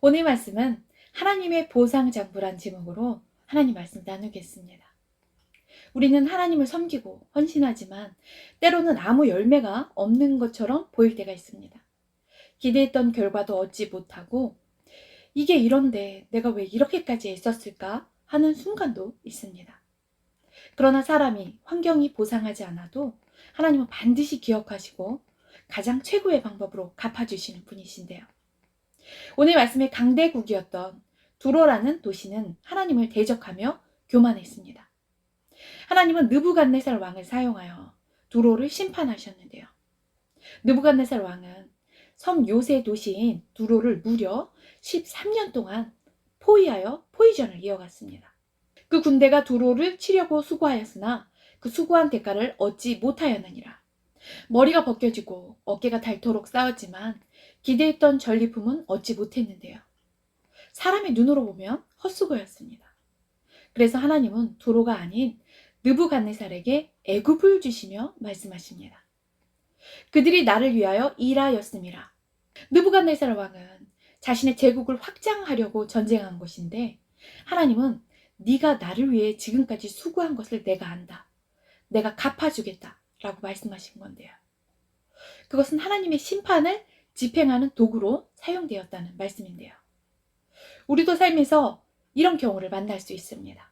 오늘 말씀은 하나님의 보상장부란 제목으로 하나님 말씀 나누겠습니다. 우리는 하나님을 섬기고 헌신하지만 때로는 아무 열매가 없는 것처럼 보일 때가 있습니다. 기대했던 결과도 얻지 못하고 이게 이런데 내가 왜 이렇게까지 애썼을까 하는 순간도 있습니다. 그러나 사람이 환경이 보상하지 않아도 하나님은 반드시 기억하시고 가장 최고의 방법으로 갚아주시는 분이신데요. 오늘 말씀의 강대국이었던 두로라는 도시는 하나님을 대적하며 교만했습니다. 하나님은 느부갓네살 왕을 사용하여 두로를 심판하셨는데요. 느부갓네살 왕은 섬 요새 도시인 두로를 무려 13년 동안 포위하여 포위전을 이어갔습니다. 그 군대가 두로를 치려고 수고하였으나 그 수고한 대가를 얻지 못하였느니라. 머리가 벗겨지고 어깨가 닳도록 싸웠지만 기대했던 전리품은 얻지 못했는데요. 사람의 눈으로 보면 헛수고였습니다. 그래서 하나님은 두로가 아닌 느부갓네살에게 애굽을 주시며 말씀하십니다. 그들이 나를 위하여 일하였음이라. 느부갓네살 왕은 자신의 제국을 확장하려고 전쟁한 것인데 하나님은 네가 나를 위해 지금까지 수고한 것을 내가 안다. 내가 갚아주겠다 라고 말씀하신 건데요. 그것은 하나님의 심판을 집행하는 도구로 사용되었다는 말씀인데요. 우리도 삶에서 이런 경우를 만날 수 있습니다.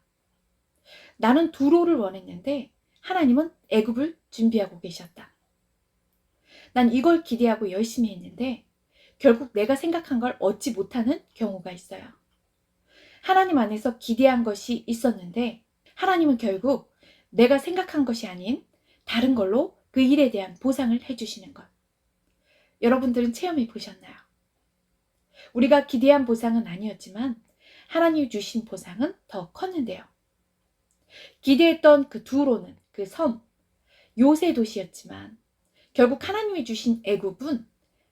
나는 두로를 원했는데 하나님은 애굽을 준비하고 계셨다. 난 이걸 기대하고 열심히 했는데 결국 내가 생각한 걸 얻지 못하는 경우가 있어요. 하나님 안에서 기대한 것이 있었는데 하나님은 결국 내가 생각한 것이 아닌 다른 걸로 그 일에 대한 보상을 해주시는 것. 여러분들은 체험해 보셨나요? 우리가 기대한 보상은 아니었지만 하나님이 주신 보상은 더 컸는데요. 기대했던 그 두로는 그 섬, 요새 도시였지만 결국 하나님이 주신 애굽은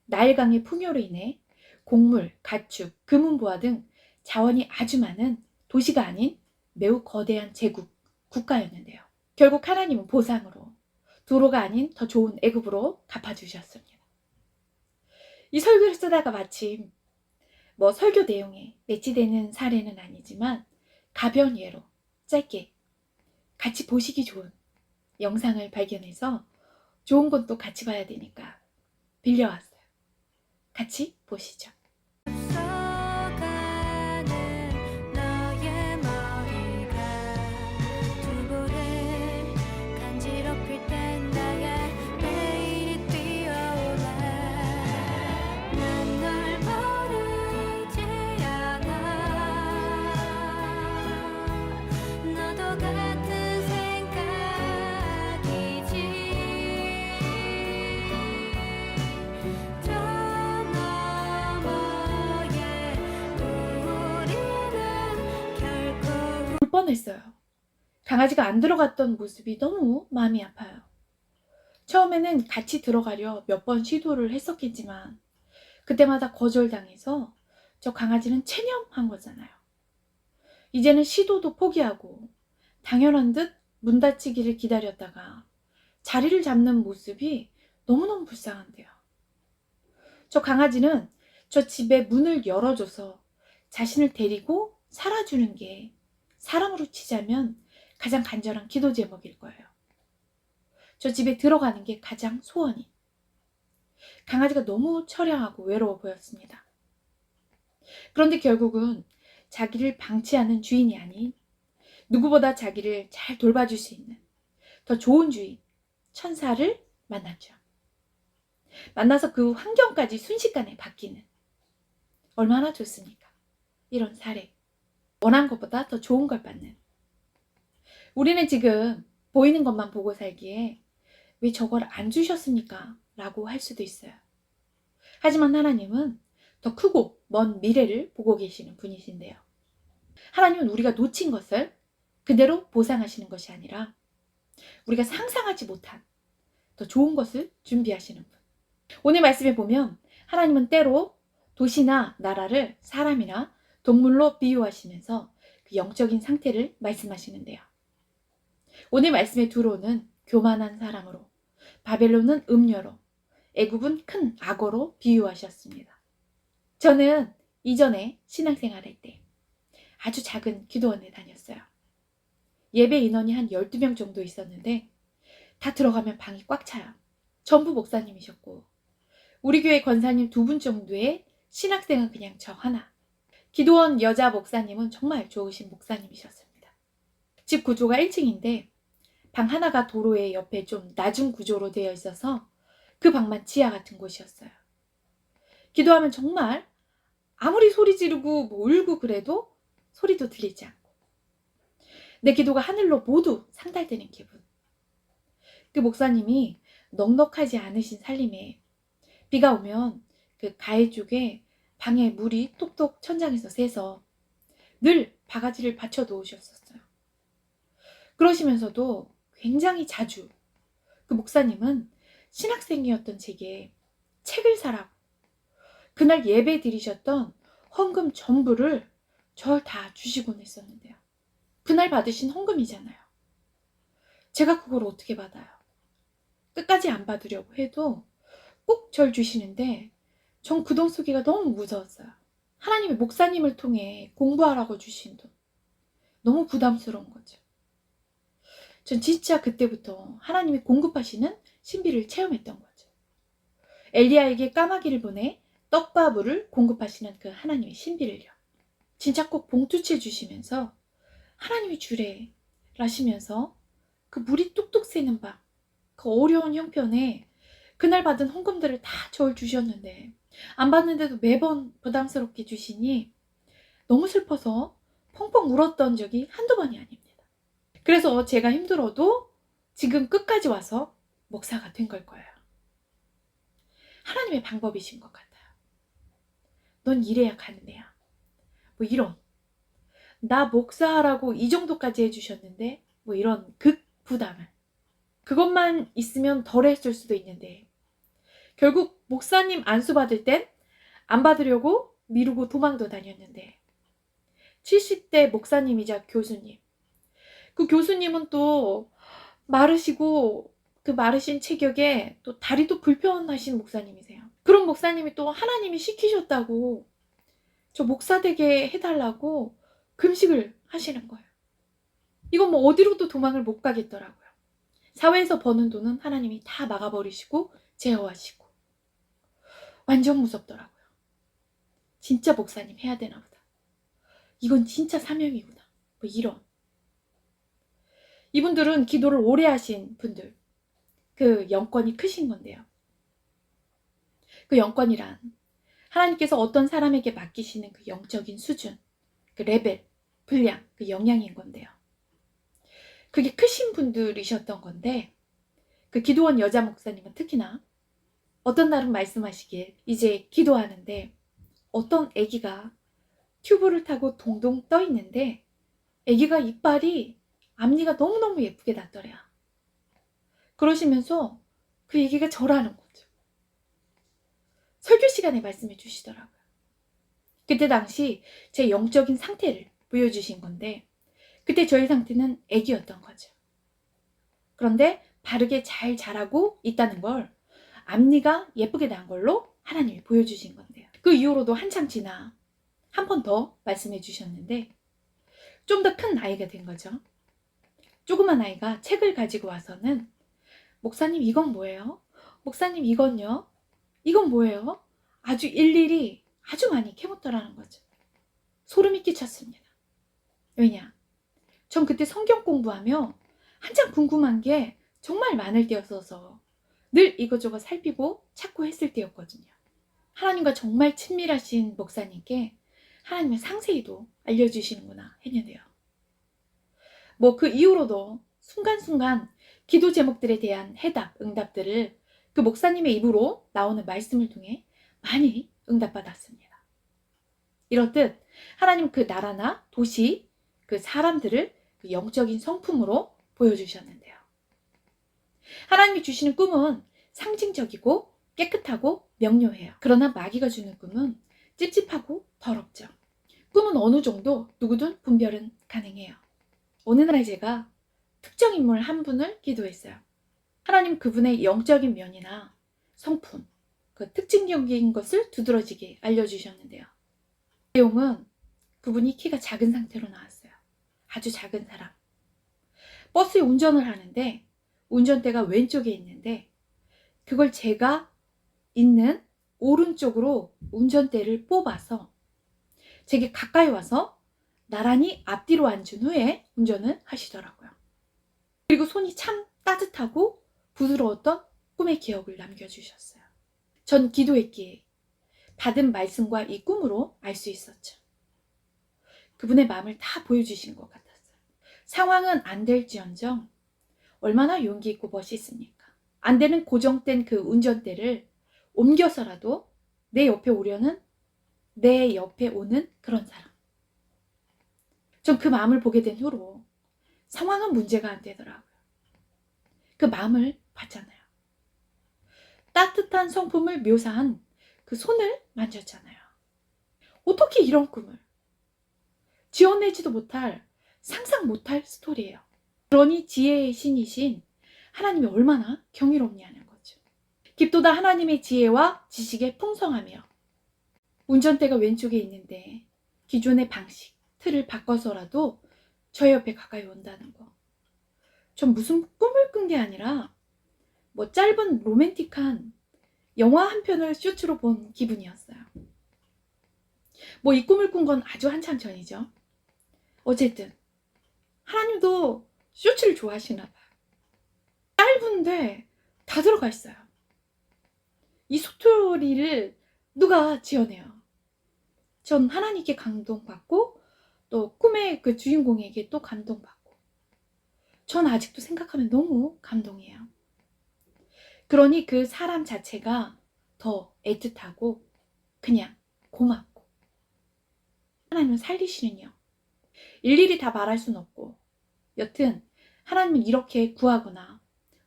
나일강의 풍요로 인해 곡물, 가축, 금은보화 등 자원이 아주 많은 도시가 아닌 매우 거대한 제국, 국가였는데요. 결국 하나님은 보상으로 두로가 아닌 더 좋은 애굽으로 갚아주셨습니다. 이 설교를 쓰다가 마침 설교 내용에 매치되는 사례는 아니지만 가벼운 예로 짧게 같이 보시기 좋은 영상을 발견해서 좋은 것도 같이 봐야 되니까 빌려왔어요. 같이 보시죠. 뻔했어요. 강아지가 안 들어갔던 모습이 너무 마음이 아파요. 처음에는 같이 들어가려 몇 번 시도를 했었겠지만 그때마다 거절당해서 저 강아지는 체념한 거잖아요. 이제는 시도도 포기하고 당연한 듯 문 닫히기를 기다렸다가 자리를 잡는 모습이 너무너무 불쌍한데요. 저 강아지는 저 집에 문을 열어줘서 자신을 데리고 살아주는 게 사람으로 치자면 가장 간절한 기도 제목일 거예요. 저 집에 들어가는 게 가장 소원이. 강아지가 너무 처량하고 외로워 보였습니다. 그런데 결국은 자기를 방치하는 주인이 아닌 누구보다 자기를 잘 돌봐줄 수 있는 더 좋은 주인, 천사를 만났죠. 만나서 그 환경까지 순식간에 바뀌는. 얼마나 좋습니까? 이런 사례. 원한 것보다 더 좋은 걸 받는. 우리는 지금 보이는 것만 보고 살기에 왜 저걸 안 주셨습니까? 라고 할 수도 있어요. 하지만 하나님은 더 크고 먼 미래를 보고 계시는 분이신데요. 하나님은 우리가 놓친 것을 그대로 보상하시는 것이 아니라 우리가 상상하지 못한 더 좋은 것을 준비하시는 분. 오늘 말씀에 보면 하나님은 때로 도시나 나라를 사람이나 동물로 비유하시면서 그 영적인 상태를 말씀하시는데요. 오늘 말씀의 두로는 교만한 사람으로, 바벨론은 음녀로, 애굽은 큰 악어로 비유하셨습니다. 저는 이전에 신앙생활할 때 아주 작은 기도원에 다녔어요. 예배 인원이 한 12명 정도 있었는데 다 들어가면 방이 꽉 차요. 전부 목사님이셨고 우리 교회 권사님 2분 정도의 신학생은 그냥 저 하나. 기도원 여자 목사님은 정말 좋으신 목사님이셨습니다. 집 구조가 1층인데 방 하나가 도로의 옆에 좀 낮은 구조로 되어 있어서 그 방만 지하 같은 곳이었어요. 기도하면 정말 아무리 소리 지르고 울고 그래도 소리도 들리지 않고 내 기도가 하늘로 모두 상달되는 기분. 그 목사님이 넉넉하지 않으신 살림에 비가 오면 그 가해 쪽에 방에 물이 톡톡 천장에서 새서 늘 바가지를 받쳐 놓으셨었어요. 그러시면서도 굉장히 자주 그 목사님은 신학생이었던 제게 책을 사라고 그날 예배 드리셨던 헌금 전부를 절 다 주시곤 했었는데요. 그날 받으신 헌금이잖아요. 제가 그걸 어떻게 받아요? 끝까지 안 받으려고 해도 꼭 절 주시는데 전 그 돈 쓰기가 너무 무서웠어요. 하나님의 목사님을 통해 공부하라고 주신 돈. 너무 부담스러운 거죠. 전 진짜 그때부터 하나님이 공급하시는 신비를 체험했던 거죠. 엘리야에게 까마귀를 보내 떡과 물을 공급하시는 그 하나님의 신비를요. 진짜 꼭 봉투채 주시면서 하나님이 주래 라시면서 그 물이 뚝뚝 새는 밤, 그 어려운 형편에 그날 받은 헌금들을 다 저를 주셨는데 안 받는데도 매번 부담스럽게 주시니 너무 슬퍼서 펑펑 울었던 적이 한두 번이 아닙니다. 그래서 제가 힘들어도 지금 끝까지 와서 목사가 된 걸 거예요. 하나님의 방법이신 것 같아요. 넌 이래야 가능해야. 뭐 이런. 나 목사하라고 이 정도까지 해주셨는데 뭐 이런 극부담을. 그것만 있으면 덜 했을 수도 있는데 결국 목사님 안수 받을 땐 안 받으려고 미루고 도망도 다녔는데 70대 목사님이자 교수님. 그 교수님은 또 마르시고 그 마르신 체격에 또 다리도 불편하신 목사님이세요. 그런 목사님이 또 하나님이 시키셨다고 저 목사 되게 해달라고 금식을 하시는 거예요. 이건 뭐 어디로도 도망을 못 가겠더라고요. 사회에서 버는 돈은 하나님이 다 막아버리시고 제어하시고 완전 무섭더라고요. 진짜 목사님 해야 되나 보다. 이건 진짜 사명이구나. 뭐 이런. 이분들은 기도를 오래 하신 분들. 그 영권이 크신 건데요. 그 영권이란 하나님께서 어떤 사람에게 맡기시는 그 영적인 수준, 그 레벨, 분량, 그 영향인 건데요. 그게 크신 분들이셨던 건데 그 기도원 여자 목사님은 특히나 어떤 날은 말씀하시길 이제 기도하는데 어떤 아기가 튜브를 타고 동동 떠 있는데 아기가 이빨이 앞니가 너무너무 예쁘게 났더래요. 그러시면서 그 얘기가 저라는 거죠. 설교 시간에 말씀해 주시더라고요. 그때 당시 제 영적인 상태를 보여주신 건데 그때 저의 상태는 아기였던 거죠. 그런데 바르게 잘 자라고 있다는 걸 앞니가 예쁘게 난 걸로 하나님이 보여주신 건데요. 그 이후로도 한참 지나 한 번 더 말씀해 주셨는데 좀 더 큰 나이가 된 거죠. 조그만 아이가 책을 가지고 와서는 목사님 이건 뭐예요? 목사님 이건요? 이건 뭐예요? 아주 일일이 아주 많이 캐묻더라는 거죠. 소름이 끼쳤습니다. 왜냐? 전 그때 성경 공부하며 한참 궁금한 게 정말 많을 때였어서 늘 이것저것 살피고 찾고 했을 때였거든요. 하나님과 정말 친밀하신 목사님께 하나님의 상세히도 알려주시는구나 했는데요. 뭐 그 이후로도 순간순간 기도 제목들에 대한 해답, 응답들을 그 목사님의 입으로 나오는 말씀을 통해 많이 응답받았습니다. 이렇듯 하나님 그 나라나 도시, 그 사람들을 그 영적인 성품으로 보여주셨는데요. 하나님이 주시는 꿈은 상징적이고 깨끗하고 명료해요. 그러나 마귀가 주는 꿈은 찝찝하고 더럽죠. 꿈은 어느 정도 누구든 분별은 가능해요. 어느 날 제가 특정 인물 한 분을 기도했어요. 하나님 그분의 영적인 면이나 성품, 그 특징적인 것을 두드러지게 알려주셨는데요. 내용은 그분이 키가 작은 상태로 나왔어요. 아주 작은 사람. 버스 운전을 하는데 운전대가 왼쪽에 있는데 그걸 제가 있는 오른쪽으로 운전대를 뽑아서 제게 가까이 와서 나란히 앞뒤로 앉은 후에 운전을 하시더라고요. 그리고 손이 참 따뜻하고 부드러웠던 꿈의 기억을 남겨주셨어요. 전 기도했기에 받은 말씀과 이 꿈으로 알 수 있었죠. 그분의 마음을 다 보여주신 것 같았어요. 상황은 안 될지언정 얼마나 용기 있고 멋있습니까? 안 되는 고정된 그 운전대를 옮겨서라도 내 옆에 오려는, 내 옆에 오는 그런 사람. 전 그 마음을 보게 된 후로 상황은 문제가 안 되더라고요. 그 마음을 봤잖아요. 따뜻한 성품을 묘사한 그 손을 만졌잖아요. 어떻게 이런 꿈을 지어내지도 못할, 상상 못할 스토리예요. 그러니 지혜의 신이신 하나님이 얼마나 경이롭냐는 거죠. 깊도다 하나님의 지혜와 지식의 풍성하며 운전대가 왼쪽에 있는데 기존의 방식, 틀을 바꿔서라도 저희 옆에 가까이 온다는 거. 전 무슨 꿈을 꾼 게 아니라 뭐 짧은 로맨틱한 영화 한 편을 쇼츠로 본 기분이었어요. 뭐 이 꿈을 꾼 건 아주 한참 전이죠. 어쨌든 하나님도 쇼츠를 좋아하시나 봐요. 짧은데 다 들어가 있어요. 이 스토리를 누가 지어내요? 전 하나님께 감동받고 또 꿈의 그 주인공에게 또 감동받고 전 아직도 생각하면 너무 감동이에요. 그러니 그 사람 자체가 더 애틋하고 그냥 고맙고 하나님은 살리시는요. 일일이 다 말할 순 없고 여튼 하나님은 이렇게 구하거나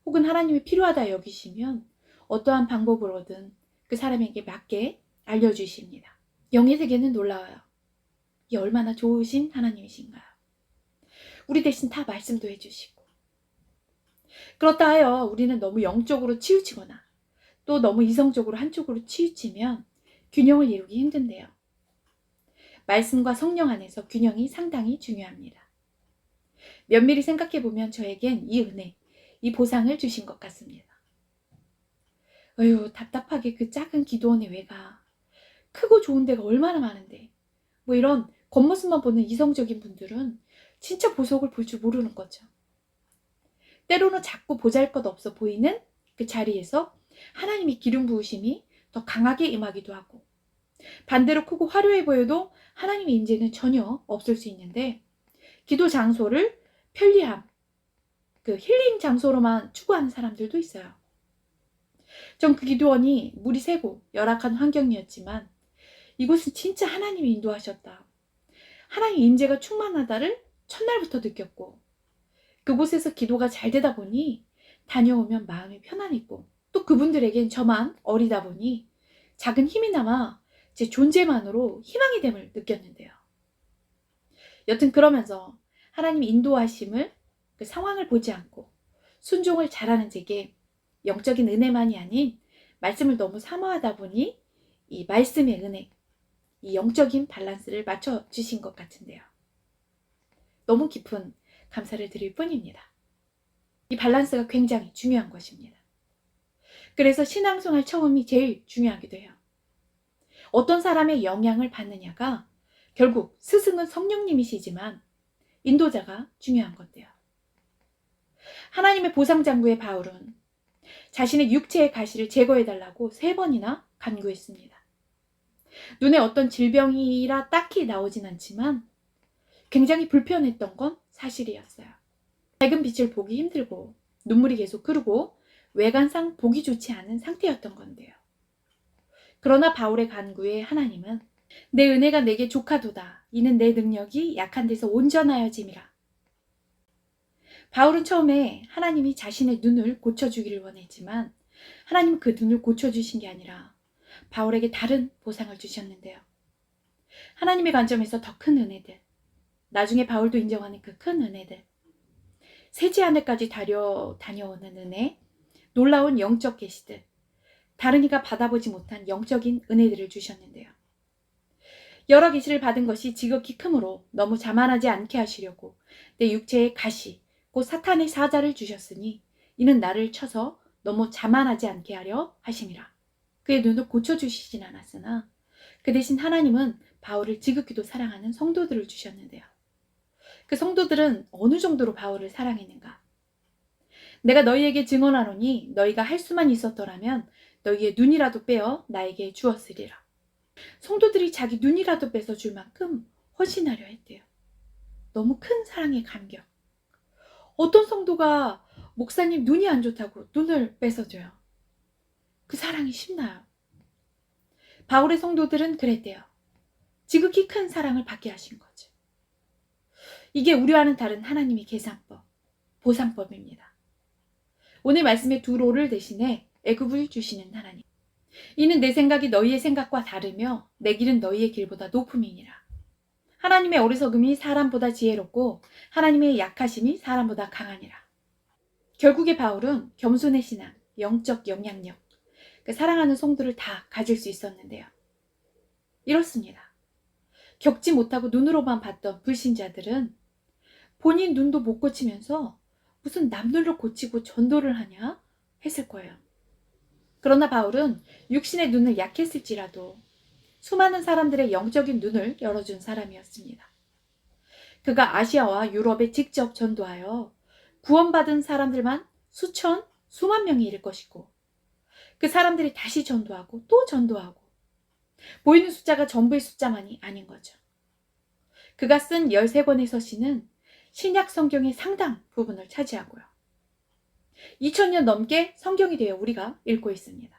혹은 하나님이 필요하다 여기시면 어떠한 방법으로든 그 사람에게 맞게 알려주십니다. 영의 세계는 놀라워요. 이 얼마나 좋으신 하나님이신가요? 우리 대신 다 말씀도 해주시고 그렇다 하여 우리는 너무 영적으로 치우치거나 또 너무 이성적으로 한쪽으로 치우치면 균형을 이루기 힘든데요. 말씀과 성령 안에서 균형이 상당히 중요합니다. 면밀히 생각해보면 저에겐 이 은혜, 이 보상을 주신 것 같습니다. 어휴, 답답하게 그 작은 기도원에 왜 가? 크고 좋은 데가 얼마나 많은데. 뭐 이런 겉모습만 보는 이성적인 분들은 진짜 보석을 볼 줄 모르는 거죠. 때로는 자꾸 보잘것없어 보이는 그 자리에서 하나님의 기름 부으심이 더 강하게 임하기도 하고 반대로 크고 화려해 보여도 하나님의 임재는 전혀 없을 수 있는데 기도 장소를 편리함, 그 힐링 장소로만 추구하는 사람들도 있어요. 전 그 기도원이 물이 새고 열악한 환경이었지만 이곳은 진짜 하나님이 인도하셨다. 하나님의 임재가 충만하다를 첫날부터 느꼈고 그곳에서 기도가 잘 되다 보니 다녀오면 마음이 편안했고 또 그분들에겐 저만 어리다 보니 작은 힘이나마 제 존재만으로 희망이 됨을 느꼈는데요. 여튼 그러면서 하나님의 인도하심을 그 상황을 보지 않고 순종을 잘하는 제게 영적인 은혜만이 아닌 말씀을 너무 사모하다 보니 이 말씀의 은혜, 이 영적인 밸런스를 맞춰주신 것 같은데요. 너무 깊은 감사를 드릴 뿐입니다. 이 밸런스가 굉장히 중요한 것입니다. 그래서 신앙생활 처음이 제일 중요하기도 해요. 어떤 사람의 영향을 받느냐가 결국 스승은 성령님이시지만 인도자가 중요한 건데요. 하나님의 보상장구의 바울은 자신의 육체의 가시를 제거해달라고 3번이나 간구했습니다. 눈에 어떤 질병이라 딱히 나오진 않지만 굉장히 불편했던 건 사실이었어요. 밝은 빛을 보기 힘들고 눈물이 계속 흐르고 외관상 보기 좋지 않은 상태였던 건데요. 그러나 바울의 간구에 하나님은 내 은혜가 내게 족하도다. 이는 내 능력이 약한 데서 온전하여짐이라. 바울은 처음에 하나님이 자신의 눈을 고쳐주기를 원했지만 하나님은 그 눈을 고쳐주신 게 아니라 바울에게 다른 보상을 주셨는데요. 하나님의 관점에서 더 큰 은혜들, 나중에 바울도 인정하는 그 큰 은혜들, 세지 하늘까지 다녀오는 은혜, 놀라운 영적 계시들, 다른 이가 받아보지 못한 영적인 은혜들을 주셨는데요. 여러 계시를 받은 것이 지극히 크므로 너무 자만하지 않게 하시려고 내 육체의 가시 곧 사탄의 사자를 주셨으니 이는 나를 쳐서 너무 자만하지 않게 하려 하심이라. 그의 눈을 고쳐주시진 않았으나 그 대신 하나님은 바울을 지극히도 사랑하는 성도들을 주셨는데요. 그 성도들은 어느 정도로 바울을 사랑했는가? 내가 너희에게 증언하노니 너희가 할 수만 있었더라면 너희의 눈이라도 빼어 나에게 주었으리라. 성도들이 자기 눈이라도 뺏어 줄 만큼 헌신하려 했대요. 너무 큰 사랑의 감격. 어떤 성도가 목사님 눈이 안 좋다고 눈을 뺏어줘요. 그 사랑이 쉽나요? 바울의 성도들은 그랬대요. 지극히 큰 사랑을 받게 하신 거죠. 이게 우리와는 다른 하나님의 계산법, 보상법입니다. 오늘 말씀의 두 롤을 대신해 애굽을 주시는 하나님. 이는 내 생각이 너희의 생각과 다르며 내 길은 너희의 길보다 높음이니라. 하나님의 어리석음이 사람보다 지혜롭고 하나님의 약하심이 사람보다 강하니라. 결국에 바울은 겸손의 신앙, 영적 영향력, 그 사랑하는 성도를 다 가질 수 있었는데요. 이렇습니다. 겪지 못하고 눈으로만 봤던 불신자들은 본인 눈도 못 고치면서 무슨 남 눈을 고치고 전도를 하냐 했을 거예요. 그러나 바울은 육신의 눈을 약했을지라도 수많은 사람들의 영적인 눈을 열어준 사람이었습니다. 그가 아시아와 유럽에 직접 전도하여 구원받은 사람들만 수천, 수만 명이 이를 것이고 그 사람들이 다시 전도하고 또 전도하고 보이는 숫자가 전부의 숫자만이 아닌 거죠. 그가 쓴 13권의 서신은 신약 성경의 상당 부분을 차지하고요. 2000년 넘게 성경이 되어 우리가 읽고 있습니다.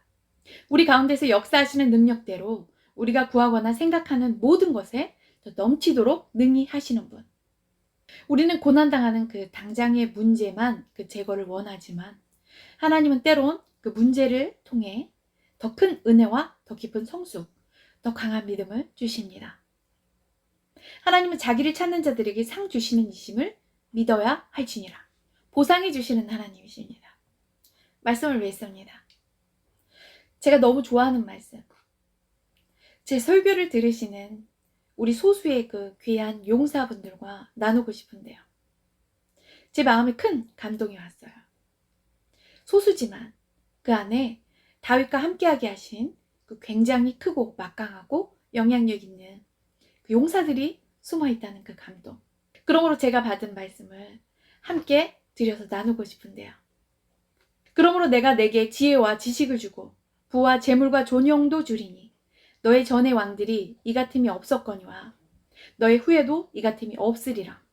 우리 가운데서 역사하시는 능력대로 우리가 구하거나 생각하는 모든 것에 넘치도록 능히 하시는 분. 우리는 고난당하는 그 당장의 문제만 그 제거를 원하지만 하나님은 때론 그 문제를 통해 더 큰 은혜와 더 깊은 성숙, 더 강한 믿음을 주십니다. 하나님은 자기를 찾는 자들에게 상 주시는 이심을 믿어야 할지니라. 보상해 주시는 하나님이십니다. 말씀을 맺습니다. 제가 너무 좋아하는 말씀. 제 설교를 들으시는 우리 소수의 그 귀한 용사분들과 나누고 싶은데요. 제 마음에 큰 감동이 왔어요. 소수지만 그 안에 다윗과 함께하게 하신 그 굉장히 크고 막강하고 영향력 있는 그 용사들이 숨어 있다는 그 감동. 그러므로 제가 받은 말씀을 함께 드려서 나누고 싶은데요. 그러므로 내가 내게 지혜와 지식을 주고 부와 재물과 존영도 주리니 너의 전의 왕들이 이 같음이 없었거니와 너의 후에도 이 같음이 없으리라.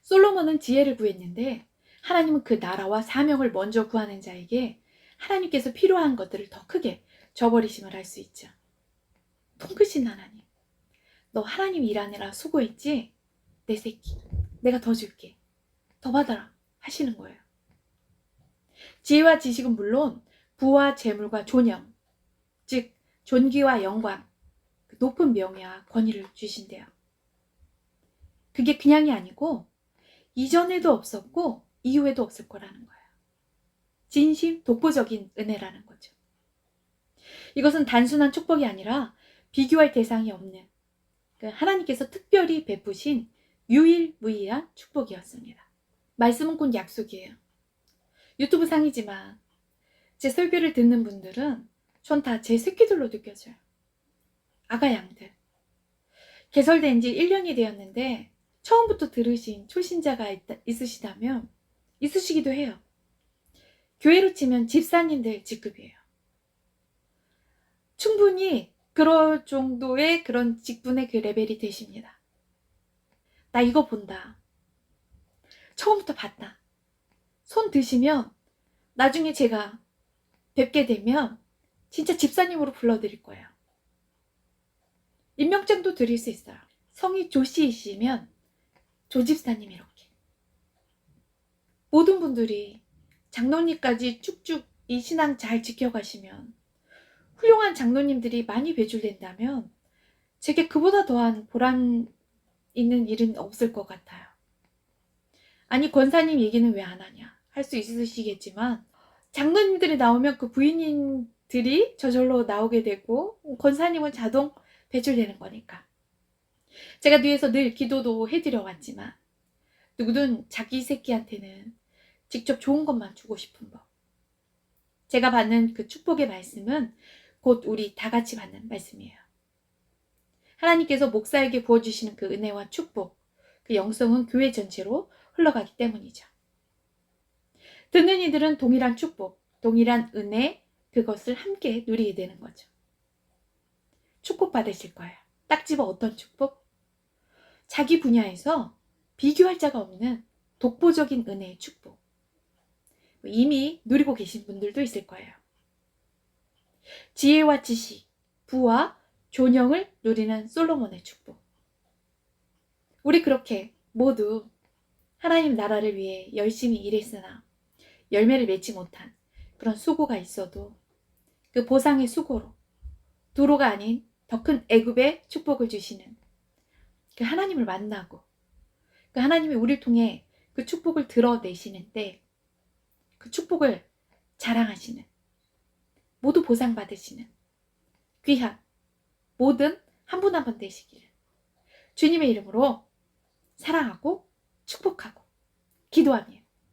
솔로몬은 지혜를 구했는데 하나님은 그 나라와 사명을 먼저 구하는 자에게 하나님께서 필요한 것들을 더 크게 줘버리심을 알 수 있죠. 통크신 하나님, 너 하나님 일하느라 수고했지? 내 새끼, 내가 더 줄게. 더 받아라 하시는 거예요. 지혜와 지식은 물론 부와 재물과 존영, 즉 존귀와 영광, 높은 명예와 권위를 주신대요. 그게 그냥이 아니고 이전에도 없었고 이후에도 없을 거라는 거예요. 진심 독보적인 은혜라는 거죠. 이것은 단순한 축복이 아니라 비교할 대상이 없는 하나님께서 특별히 베푸신 유일무이한 축복이었습니다. 말씀은 곧 약속이에요. 유튜브 상이지만 제 설교를 듣는 분들은 전 다 제 새끼들로 느껴져요. 아가 양들. 개설된 지 1년이 되었는데 처음부터 들으신 초신자가 있으시다면 있으시기도 해요. 교회로 치면 집사님들 직급이에요. 충분히 그럴 정도의 그런 직분의 그 레벨이 되십니다. 나 이거 본다. 처음부터 봤다. 손 드시면 나중에 제가 뵙게 되면 진짜 집사님으로 불러드릴 거예요. 임명장도 드릴 수 있어요. 성이 조씨이시면 조집사님 이렇게. 모든 분들이 장로님까지 쭉쭉 이 신앙 잘 지켜가시면 훌륭한 장로님들이 많이 배출된다면 제게 그보다 더한 보람 있는 일은 없을 것 같아요. 아니 권사님 얘기는 왜 안 하냐 할 수 있으시겠지만 장로님들이 나오면 그 부인님들이 저절로 나오게 되고 권사님은 자동 배출되는 거니까. 제가 뒤에서 늘 기도도 해드려 왔지만 누구든 자기 새끼한테는 직접 좋은 것만 주고 싶은 법. 제가 받는 그 축복의 말씀은 곧 우리 다 같이 받는 말씀이에요. 하나님께서 목사에게 부어주시는 그 은혜와 축복, 그 영성은 교회 전체로 흘러가기 때문이죠. 듣는 이들은 동일한 축복, 동일한 은혜, 그것을 함께 누리게 되는 거죠. 축복 받으실 거예요. 딱 집어 어떤 축복? 자기 분야에서 비교할 자가 없는 독보적인 은혜의 축복. 이미 누리고 계신 분들도 있을 거예요. 지혜와 지식, 부와 존영을 누리는 솔로몬의 축복. 우리 그렇게 모두 하나님 나라를 위해 열심히 일했으나 열매를 맺지 못한 그런 수고가 있어도 그 보상의 수고로 두로가 아닌 더 큰 애굽의 축복을 주시는 그 하나님을 만나고 그 하나님이 우리를 통해 그 축복을 드러내시는 때 그 축복을 자랑하시는, 모두 보상받으시는 귀한 모든 한 분 한 분 되시기를 주님의 이름으로 사랑하고 축복하고 기도하며